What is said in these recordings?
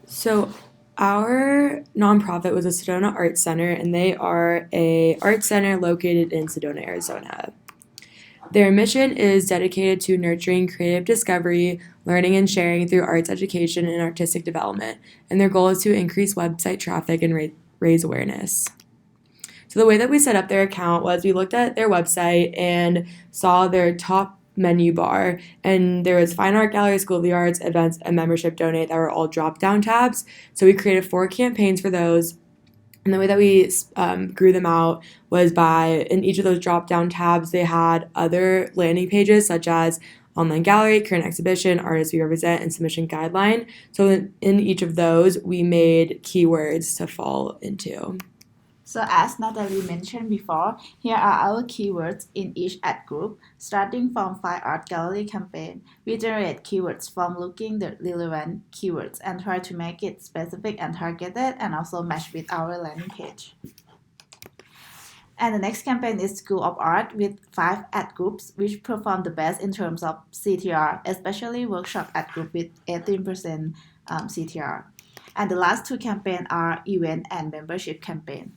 So our nonprofit was a Sedona Arts Center, and they are a art center located in Sedona, Arizona. Their mission is dedicated to nurturing creative discovery, learning and sharing through arts education and artistic development, and their goal is to increase website traffic and raise awareness. So the way that we set up their account was we looked at their website and saw their top menu bar, and there was fine art gallery, school of the arts, events, and membership donate that were all drop down tabs. So we created 4 campaigns for those. And the way that we grew them out was by in each of those drop down tabs, they had other landing pages such as online gallery, current exhibition, artists we represent, and submission guideline. So in each of those, we made keywords to fall into. So as Natalie mentioned before, here are our keywords in each ad group. Starting from Fine Art Gallery campaign, we generate keywords from looking the relevant keywords and try to make it specific and targeted and also match with our landing page. And the next campaign is School of Art with 5 ad groups which perform the best in terms of CTR, especially workshop ad group with 18% CTR. And the last 2 campaigns are event and membership campaign.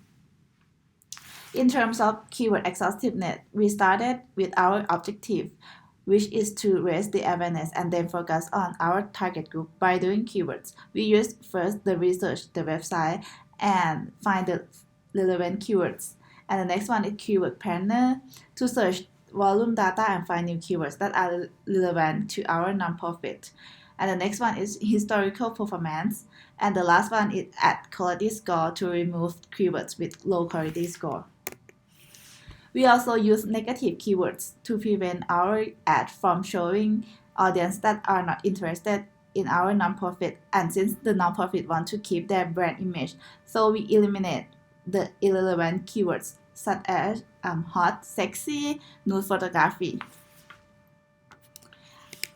In terms of keyword exhaustiveness, we started with our objective, which is to raise the awareness and then focus on our target group by doing keywords. We use first the research, the website, and find the relevant keywords. And the next one is keyword planner to search volume data and find new keywords that are relevant to our nonprofit. And the next one is historical performance. And the last one is ad quality score to remove keywords with low quality score. We also use negative keywords to prevent our ad from showing audience that are not interested in our nonprofit, and since the nonprofit want to keep their brand image, so we eliminate the irrelevant keywords such as hot, sexy, nude photography.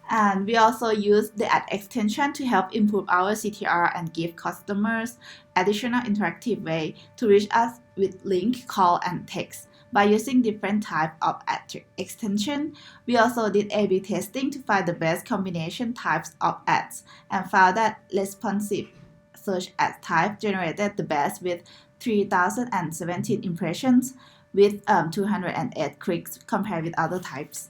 And we also use the ad extension to help improve our CTR and give customers additional interactive way to reach us with link, call, and text. By using different types of ad extension, we also did A/B testing to find the best combination types of ads and found that responsive search ad type generated the best with 3,017 impressions with 208 clicks compared with other types.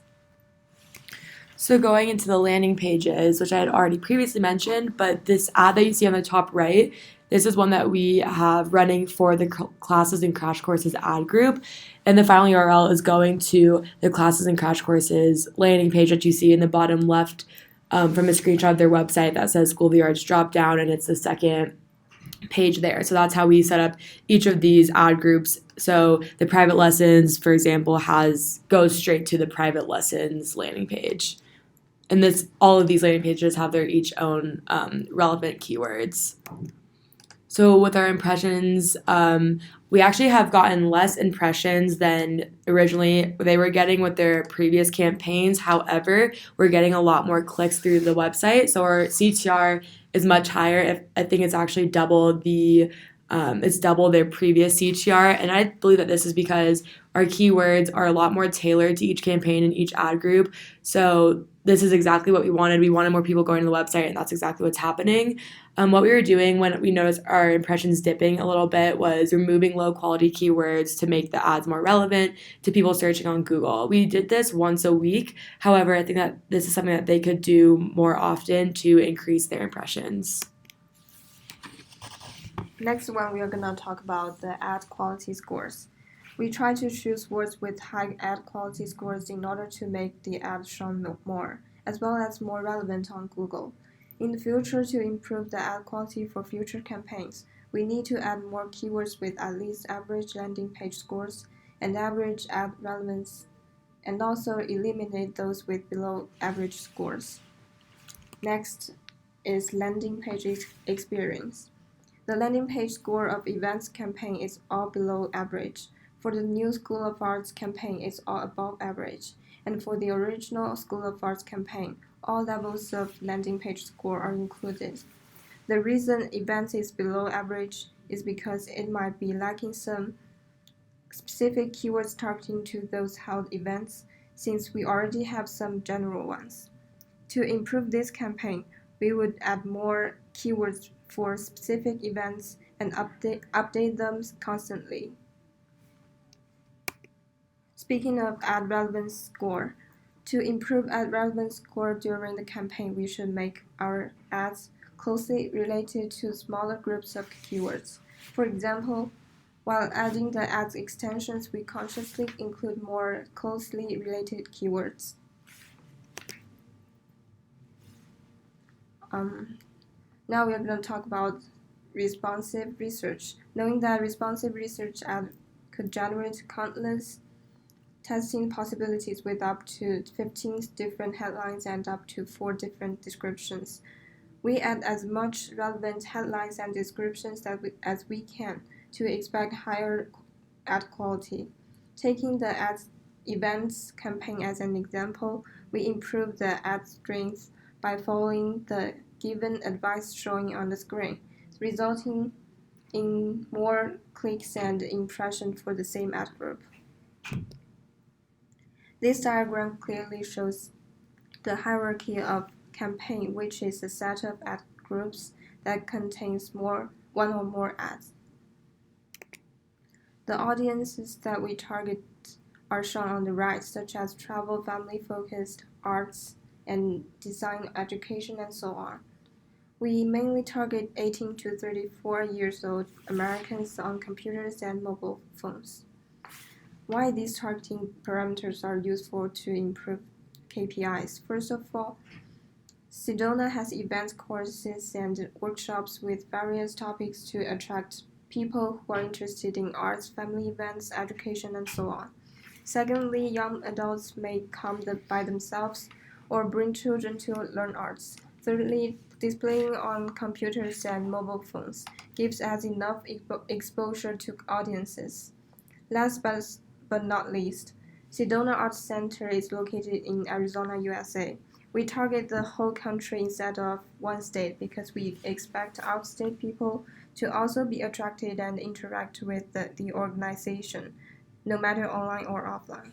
So going into the landing pages, which I had already previously mentioned, but this ad that you see on the top right, this is one that we have running for the classes and crash courses ad group. And the final URL is going to the classes and crash courses landing page that you see in the bottom left from a screenshot of their website that says School of the Arts drop down, and it's the second page there. So that's how we set up each of these ad groups. So the private lessons, for example, goes straight to the private lessons landing page. And all of these landing pages have their each own relevant keywords. So with our impressions, we actually have gotten less impressions than originally they were getting with their previous campaigns. However, we're getting a lot more clicks through the website. So our CTR is much higher. I think it's actually double their previous CTR. And I believe that this is because our keywords are a lot more tailored to each campaign and each ad group. So this is exactly what we wanted. We wanted more people going to the website, and that's exactly what's happening. What we were doing when we noticed our impressions dipping a little bit was removing low quality keywords to make the ads more relevant to people searching on Google. We did this once a week. However, I think that this is something that they could do more often to increase their impressions. Next one, we are going to talk about the ad quality scores. We try to choose words with high ad quality scores in order to make the ad shown more, as well as more relevant on Google. In the future, to improve the ad quality for future campaigns, we need to add more keywords with at least average landing page scores and average ad relevance, and also eliminate those with below average scores. Next is landing page experience. The landing page score of events campaign is all below average. For the new School of Arts campaign, it's all above average. And for the original School of Arts campaign, all levels of landing page score are included. The reason events is below average is because it might be lacking some specific keywords targeting to those held events, since we already have some general ones. To improve this campaign, we would add more keywords for specific events and update them constantly. Speaking of ad relevance score, to improve ad relevance score during the campaign, we should make our ads closely related to smaller groups of keywords. For example, while adding the ads extensions, we consciously include more closely related keywords. Now we are going to talk about responsive research. Knowing that responsive research ad could generate countless testing possibilities with up to 15 different headlines and up to 4 different descriptions. We add as much relevant headlines and descriptions as we can to expect higher ad quality. Taking the ad events campaign as an example, we improve the ad strength by following the given advice showing on the screen, resulting in more clicks and impressions for the same ad group. This diagram clearly shows the hierarchy of campaign, which is a set of ad groups that contains one or more ads. The audiences that we target are shown on the right, such as travel, family-focused, arts, and design, education, and so on. We mainly target 18 to 34 years old Americans on computers and mobile phones. Why these targeting parameters are useful to improve KPIs? First of all, Sedona has events, courses, and workshops with various topics to attract people who are interested in arts, family events, education, and so on. Secondly, young adults may come by themselves or bring children to learn arts. Thirdly, displaying on computers and mobile phones gives us enough exposure to audiences. Last but not least, Sedona Arts Center is located in Arizona, USA. We target the whole country instead of one state because we expect out-state people to also be attracted and interact with the organization, no matter online or offline.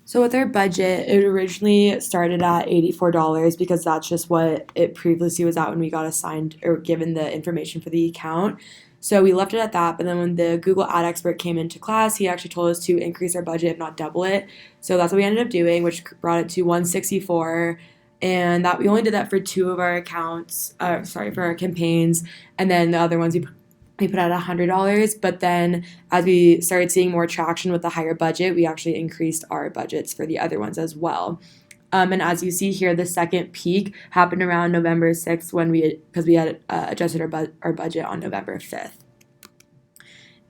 So with our budget, it originally started at $84 because that's just what it previously was at when we got assigned or given the information for the account. So we left it at that, but then when the Google ad expert came into class, he actually told us to increase our budget, if not double it. So that's what we ended up doing, which brought it to $164. And that we only did that for 2 of our accounts, for our campaigns, and then the other ones we put at $100. But then as we started seeing more traction with the higher budget, we actually increased our budgets for the other ones as well. And as you see here, the second peak happened around November 6th because we had adjusted our budget on November 5th.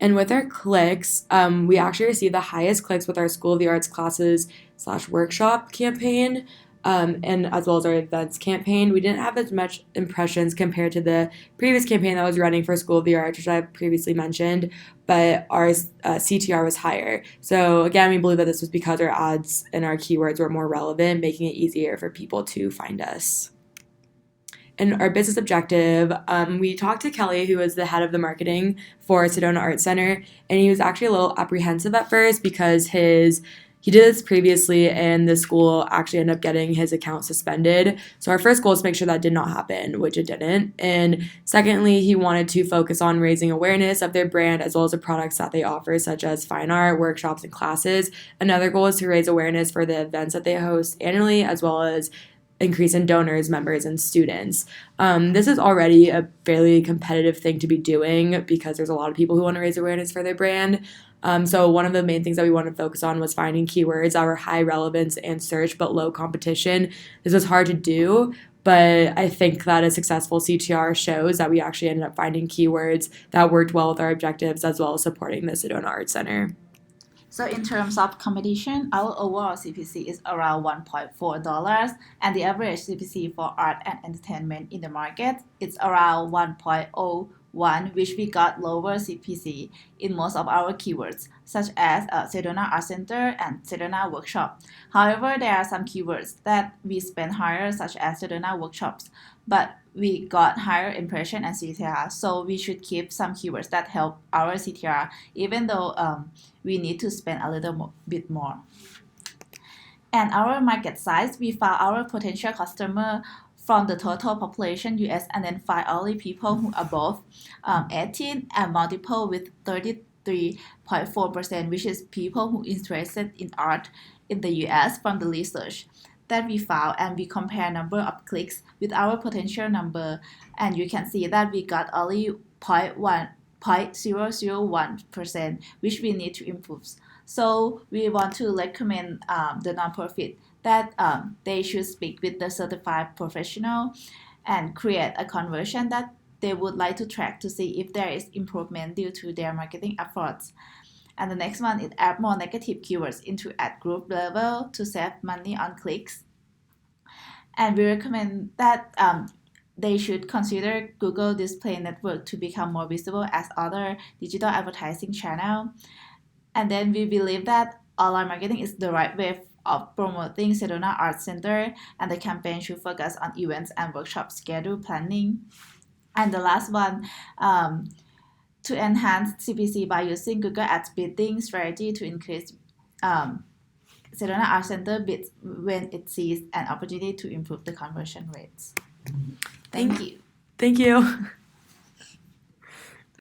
And with our clicks, we actually received the highest clicks with our School of the Arts classes / workshop campaign, and as well as our events campaign. We didn't have as much impressions compared to the previous campaign that was running for School of the Arts, which I previously mentioned, but our CTR was higher. So again, we believe that this was because our ads and our keywords were more relevant, making it easier for people to find us. And our business objective, we talked to Kelly, who was the head of the marketing for Sedona Arts Center, and he was actually a little apprehensive at first because he did this previously and the school actually ended up getting his account suspended. So our first goal is to make sure that did not happen, which it didn't. And secondly, he wanted to focus on raising awareness of their brand as well as the products that they offer, such as fine art, workshops, and classes. Another goal is to raise awareness for the events that they host annually, as well as increase in donors, members, and students. This is already a fairly competitive thing to be doing because there's a lot of people who want to raise awareness for their brand. So one of the main things that we wanted to focus on was finding keywords that were high relevance and search but low competition. This was hard to do, but I think that a successful CTR shows that we actually ended up finding keywords that worked well with our objectives as well as supporting the Sedona Arts Center. So in terms of competition, our overall CPC is around $1.4, and the average CPC for art and entertainment in the market is around 1.01, which we got lower CPC in most of our keywords, such as Sedona Art Center and Sedona Workshop. However, there are some keywords that we spend higher, such as Sedona Workshops, but we got higher impression and CTR, so we should keep some keywords that help our CTR, even though we need to spend a little bit more. And our market size, we found our potential customer from the total population US and then find only people who are above 18 and multiple with 33.4%, which is people who interested in art in the US from the research that we found, and we compare number of clicks with our potential number, and you can see that we got only 0.001%, which we need to improve. So we want to recommend the nonprofit that they should speak with the certified professional and create a conversion that they would like to track to see if there is improvement due to their marketing efforts. And the next one is add more negative keywords into ad group level to save money on clicks. And we recommend that they should consider Google Display Network to become more visible as other digital advertising channel. And then we believe that online marketing is the right way of promoting Sedona Art Center, and the campaign should focus on events and workshop schedule planning. And the last one, to enhance CPC by using Google Ads bidding strategy to increase Sedona Art Center bids when it sees an opportunity to improve the conversion rates. Thank you. Thank you.